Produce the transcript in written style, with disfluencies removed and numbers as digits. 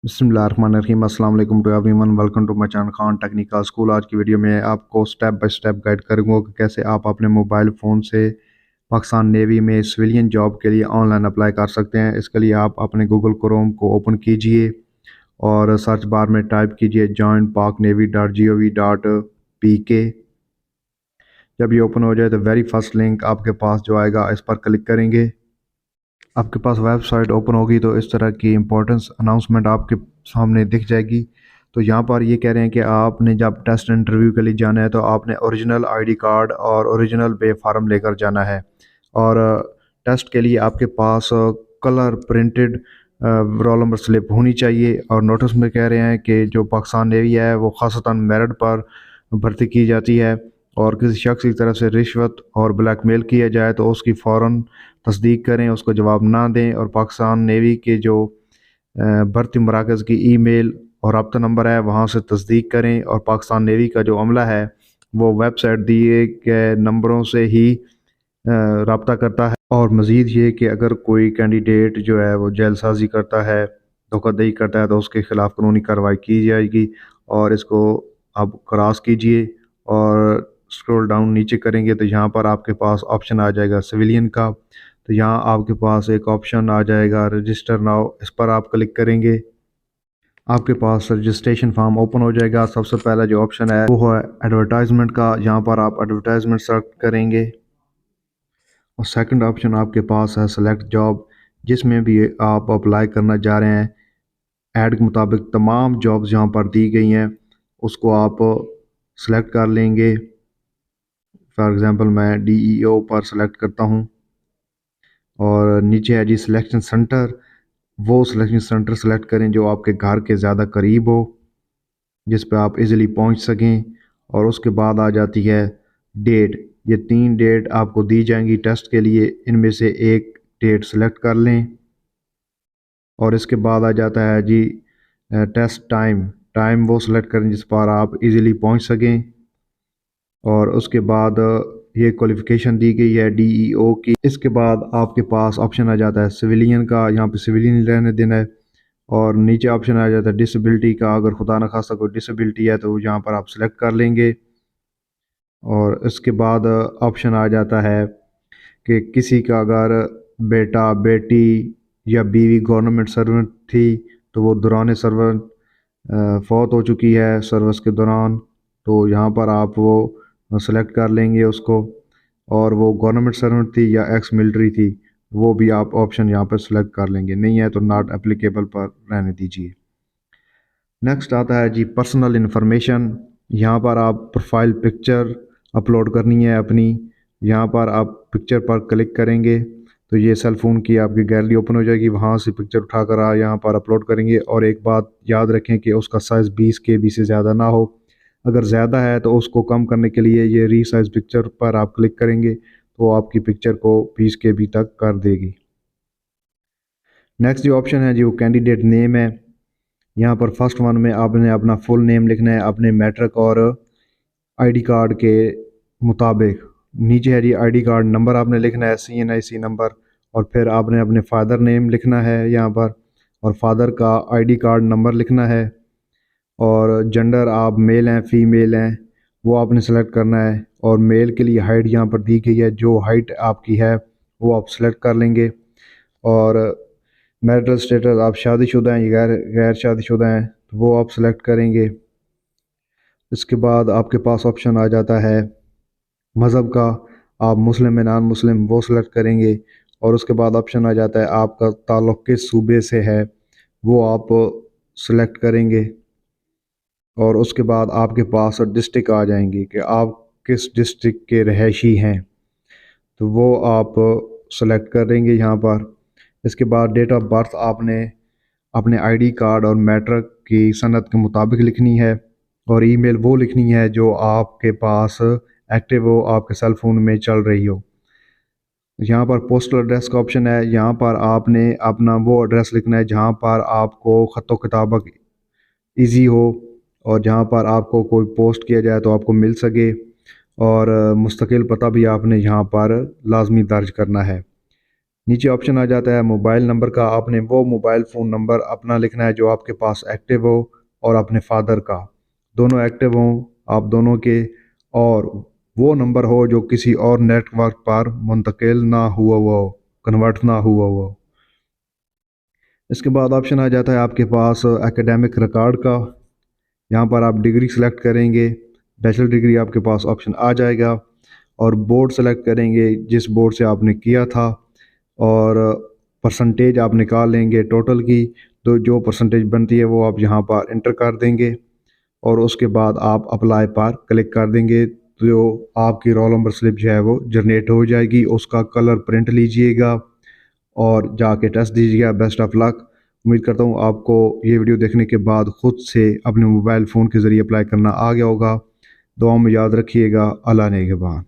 बिस्मिल्लाहिर्रहमानिर्रहीम अस्सलाम वालेकुम to everyone. Welcome to my channel Khan Technical School. आज की वीडियो में आपको स्टेप बाय स्टेप गाइड करूंगा कि कैसे आप अपने मोबाइल फ़ोन से पाकिस्तान नेवी में सिविलियन जॉब के लिए ऑनलाइन अप्लाई कर सकते हैं। इसके लिए आप अपने गूगल क्रोम को ओपन कीजिए और सर्च बार में टाइप कीजिए joinpaknavy.gov.pk। जब ये ओपन हो जाए तो वेरी फर्स्ट लिंक आपके पास जो आएगा इस पर क्लिक करेंगे। आपके पास वेबसाइट ओपन होगी तो इस तरह की इम्पोर्टेंस अनाउंसमेंट आपके सामने दिख जाएगी। तो यहाँ पर ये कह रहे हैं कि आपने जब टेस्ट इंटरव्यू के लिए जाना है तो आपने ओरिजिनल आईडी कार्ड और ओरिजिनल पे फार्म लेकर जाना है। और टेस्ट के लिए आपके पास colour printed roll number slip होनी चाहिए। और नोटिस में कह रहे हैं कि जो पाकिस्तान नेवी है वो ख़ासतन मेरिट पर भर्ती की जाती है और किसी शख्स की तरफ से रिश्वत और ब्लैकमेल किया जाए तो उसकी फ़ौरन तस्दीक करें, उसको जवाब ना दें। और पाकिस्तान नेवी के जो भर्ती मराकज़ की ईमेल और रब्ता नंबर है वहाँ से तस्दीक करें। और पाकिस्तान नेवी का जो अमला है वो वेबसाइट दिए गए नंबरों से ही रब्ता करता है। और मज़ीद ये कि अगर कोई कैंडिडेट जो है वो जेलसाजी करता है, धोखाधड़ी करता है तो उसके ख़िलाफ़ कानूनी कार्रवाई की जाएगी। और इसको आप क्रॉस कीजिए और स्क्रॉल डाउन नीचे करेंगे तो यहाँ पर आपके पास ऑप्शन आ जाएगा सिविलियन का। तो यहाँ आपके पास एक ऑप्शन आ जाएगा रजिस्टर नाउ, इस पर आप क्लिक करेंगे। आपके पास रजिस्ट्रेशन फॉर्म ओपन हो जाएगा। सबसे पहला जो ऑप्शन है वो है एडवर्टाइजमेंट का, यहाँ पर आप एडवर्टाइजमेंट सेलेक्ट करेंगे। और सेकंड ऑप्शन आपके पास है सेलेक्ट जॉब, जिसमें भी आप अप्लाई करना चाह रहे हैं। ऐड के मुताबिक तमाम जॉब्स यहाँ पर दी गई हैं, उसको आप सेलेक्ट कर लेंगे। फॉर एग्ज़ाम्पल मैं DEO पर सेलेक्ट करता हूँ। और नीचे है जी सिलेक्शन सेंटर, वो सिलेक्शन सेंटर सेलेक्ट करें जो आपके घर के ज़्यादा करीब हो, जिस पे आप इजीली पहुंच सकें। और उसके बाद आ जाती है डेट। ये 3 डेट आपको दी जाएंगी टेस्ट के लिए, इनमें से एक डेट सेलेक्ट कर लें। और इसके बाद आ जाता है जी टेस्ट टाइम, टाइम वो सिलेक्ट करें जिस पर आप इजीली पहुंच सकें। और उसके बाद ये क्वालिफ़िकेशन दी गई है DEO की। इसके बाद आपके पास ऑप्शन आ जाता है सिविलियन का, यहाँ पे सिविलियन रहने देना है। और नीचे ऑप्शन आ जाता है डिसेबिलिटी का, अगर खुदा न खास्ता कोई डिसेबिलिटी है तो यहाँ पर आप सेलेक्ट कर लेंगे। और इसके बाद ऑप्शन आ जाता है कि किसी का अगर बेटा बेटी या बीवी गवर्नमेंट सर्वेंट थी तो वो दौरान सर्वेंट फौत हो चुकी है सर्विस के दौरान, तो यहाँ पर आप वो सेलेक्ट कर लेंगे उसको। और वो गवर्नमेंट सर्वेंट थी या एक्स मिलिट्री थी, वो भी आप ऑप्शन यहाँ पर सेलेक्ट कर लेंगे। नहीं है तो नॉट एप्लीकेबल पर रहने दीजिए। नेक्स्ट आता है जी पर्सनल इन्फॉर्मेशन। यहाँ पर आप प्रोफाइल पिक्चर अपलोड करनी है अपनी। यहाँ पर आप पिक्चर पर क्लिक करेंगे तो ये सेल फ़ोन की आपकी गैलरी ओपन हो जाएगी, वहाँ से पिक्चर उठाकर आप यहाँ पर अपलोड करेंगे। और एक बात याद रखें कि उसका साइज़ 20 KB से ज़्यादा ना हो। अगर ज़्यादा है तो उसको कम करने के लिए ये रीसाइज पिक्चर पर आप क्लिक करेंगे तो आपकी पिक्चर को 20 KB तक कर देगी। नेक्स्ट जो ऑप्शन है जी वो कैंडिडेट नेम है। यहाँ पर फर्स्ट वन में आपने अपना फुल नेम लिखना है अपने मैट्रिक और आईडी कार्ड के मुताबिक। नीचे है जी आईडी कार्ड नंबर आपने लिखना है, CNIC नंबर। और फिर आपने अपने फादर नेम लिखना है यहाँ पर, और फादर का आईडी कार्ड नंबर लिखना है। और जेंडर आप मेल हैं फीमेल हैं वो आपने सेलेक्ट करना है। और मेल के लिए हाइट यहाँ पर दी गई है, जो हाइट आपकी है वो आप सेलेक्ट कर लेंगे। और मैरिटल स्टेटस आप शादीशुदा हैं या गैर शादीशुदा हैं तो वो आप सेलेक्ट करेंगे। इसके बाद आपके पास ऑप्शन आ जाता है मज़हब का, आप मुस्लिम या नॉन मुस्लिम वो सेलेक्ट करेंगे। और उसके बाद ऑप्शन आ जाता है आपका ताल्लुक़ किस सूबे से है, वो आप सेलेक्ट करेंगे। और उसके बाद आपके पास डिस्ट्रिक्ट आ जाएंगी कि आप किस डिस्ट्रिक्ट के रहायशी हैं, तो वो आप सेलेक्ट करेंगे यहाँ पर। इसके बाद डेट ऑफ बर्थ आपने अपने आईडी कार्ड और मैट्रिक की सनद के मुताबिक लिखनी है। और ईमेल वो लिखनी है जो आपके पास एक्टिव हो, आपके सेल फ़ोन में चल रही हो। यहाँ पर पोस्टल एड्रेस का ऑप्शन है, यहाँ पर आपने अपना वो एड्रेस लिखना है जहाँ पर आपको ख़त किताबत ईजी हो और जहाँ पर आपको कोई पोस्ट किया जाए तो आपको मिल सके। और मुस्तकिल पता भी आपने यहाँ पर लाजमी दर्ज करना है। नीचे ऑप्शन आ जाता है मोबाइल नंबर का। आपने वो मोबाइल फ़ोन नंबर अपना लिखना है जो आपके पास एक्टिव हो और अपने फादर का, दोनों एक्टिव हों आप दोनों के, और वो नंबर हो जो किसी और नेटवर्क पर मुंतकिल ना हुआ हो, कन्वर्ट ना हुआ हो। इसके बाद ऑप्शन आ जाता है आपके पास एकेडमिक रिकॉर्ड का। यहाँ पर आप डिग्री सेलेक्ट करेंगे, बैचलर डिग्री आपके पास ऑप्शन आ जाएगा, और बोर्ड सेलेक्ट करेंगे जिस बोर्ड से आपने किया था, और परसेंटेज आप निकाल लेंगे टोटल की। तो जो परसेंटेज बनती है वो आप यहाँ पर इंटर कर देंगे, और उसके बाद आप अप्लाई पर क्लिक कर देंगे। तो आपकी रोल नंबर स्लिप जो है वो जनरेट हो जाएगी, उसका कलर प्रिंट लीजिएगा और जाके टेस्ट दीजिएगा। Best of luck. उम्मीद करता हूँ आपको ये वीडियो देखने के बाद खुद से अपने मोबाइल फ़ोन के ज़रिए अप्लाई करना आ गया होगा। दुआ में याद रखिएगा। अल्लाह ने के बाद।